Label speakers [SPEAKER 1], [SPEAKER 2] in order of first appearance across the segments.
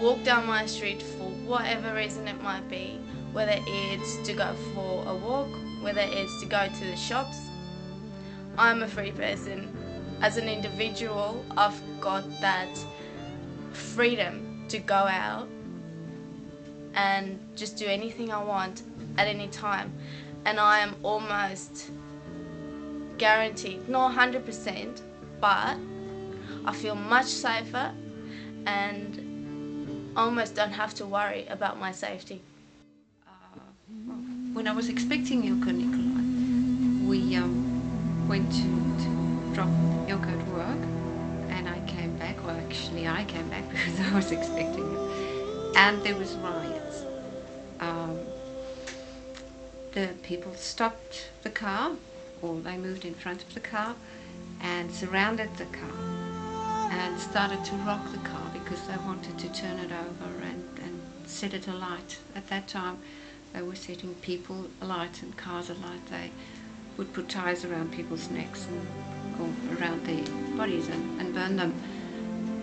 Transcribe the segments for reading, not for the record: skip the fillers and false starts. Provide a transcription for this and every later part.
[SPEAKER 1] walk down my street for whatever reason it might be, whether it's to go for a walk, whether it's to go to the shops. I'm a free person. As an individual, I've got that freedom to go out and just do anything I want at any time. And I am almost guaranteed, not 100%, but I feel much safer and almost don't have to worry about my safety.
[SPEAKER 2] When I was expecting Ilko Nikolai, we went to drop Ilko at work, and I came back. Well, actually, I came back because I was expecting him, and there was riots. The people stopped the car, or they moved in front of the car, and surrounded the car, and started to rock the car because they wanted to turn it over and set it alight. At that time, they were setting people alight and cars alight. They would put ties around people's necks or around their bodies and burn them.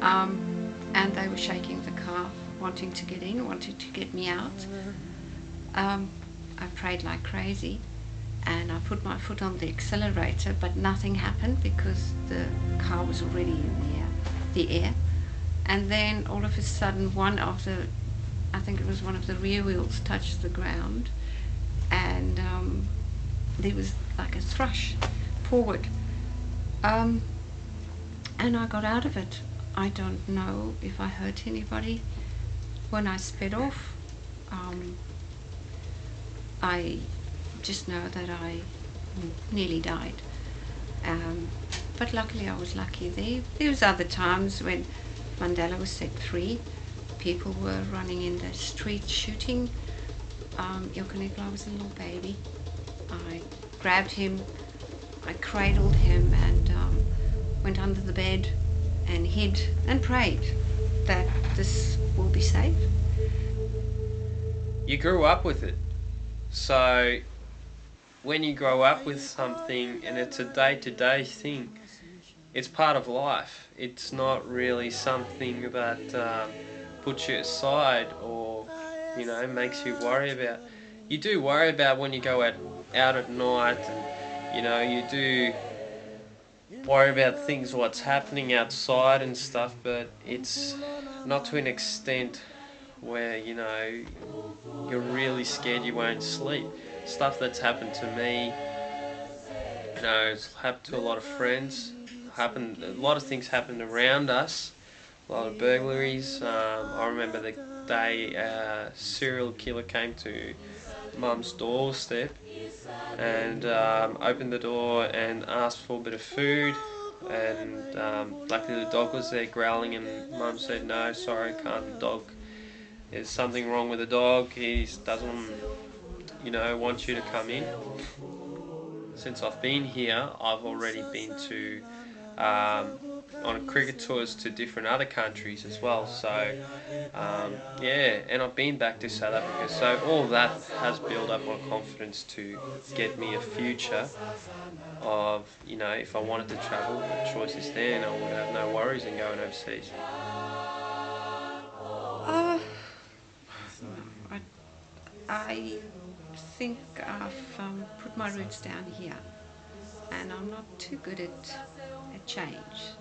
[SPEAKER 2] And they were shaking the car, wanting to get in, wanting to get me out. I prayed like crazy, and I put my foot on the accelerator, but nothing happened because the car was already in the air. And then all of a sudden, I think it was one of the rear wheels touched the ground, and there was like a thrush forward. And I got out of it. I don't know if I hurt anybody. When I sped off, I just know that I nearly died. But luckily I was lucky there. There was other times when Mandela was set free. People were running in the street shooting. Ilko Nikolai was a little baby. I grabbed him, I cradled him, and went under the bed and hid and prayed that this will be safe.
[SPEAKER 3] You grew up with it. So when you grow up with something and it's a day-to-day thing, it's part of life. It's not really something that puts you aside or, makes you worry about. You do worry about when you go out at night, and, you do worry about things, what's happening outside and stuff, but it's not to an extent where, you're really scared you won't sleep. Stuff that's happened to me, it's happened to a lot of friends. A lot of things happened around us. A lot of burglaries. I remember the day a serial killer came to Mum's doorstep and opened the door and asked for a bit of food. And luckily the dog was there growling, and Mum said, "No, sorry, can't. The dog. There's something wrong with the dog. He doesn't, want you to come in." Since I've been here, I've already been to on cricket tours to different other countries as well. So and I've been back to South Africa. So all that has built up my confidence to get me a future of, if I wanted to travel, the choice is there, and I would have no worries in going overseas.
[SPEAKER 2] I think I've put my roots down here, and I'm not too good at change.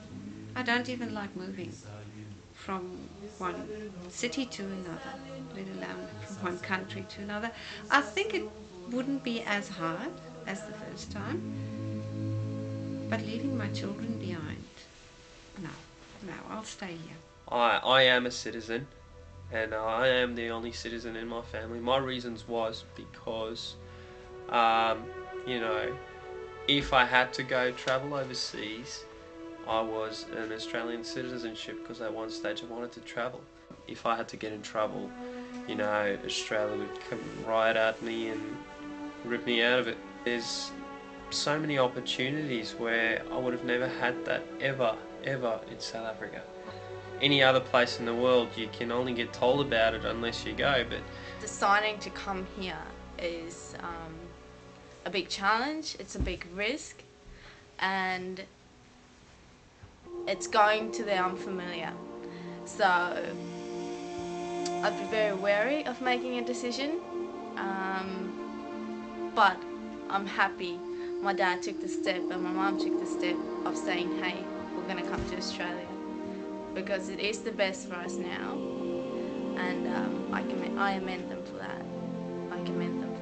[SPEAKER 2] I don't even like moving from one city to another, let alone from one country to another. I think it wouldn't be as hard as the first time, but leaving my children behind, no, I'll stay here.
[SPEAKER 3] I am a citizen, and I am the only citizen in my family. My reasons was because, if I had to go travel overseas, I was an Australian citizenship because at one stage I wanted to travel. If I had to get in trouble, Australia would come right at me and rip me out of it. There's so many opportunities where I would have never had that ever in South Africa. Any other place in the world, you can only get told about it unless you go. But
[SPEAKER 1] deciding to come here is a big challenge, it's a big risk, and it's going to the unfamiliar. So I'd be very wary of making a decision. But I'm happy my dad took the step and my mum took the step of saying, hey, we're going to come to Australia, because it is the best for us now, and I commend them for that. I commend them.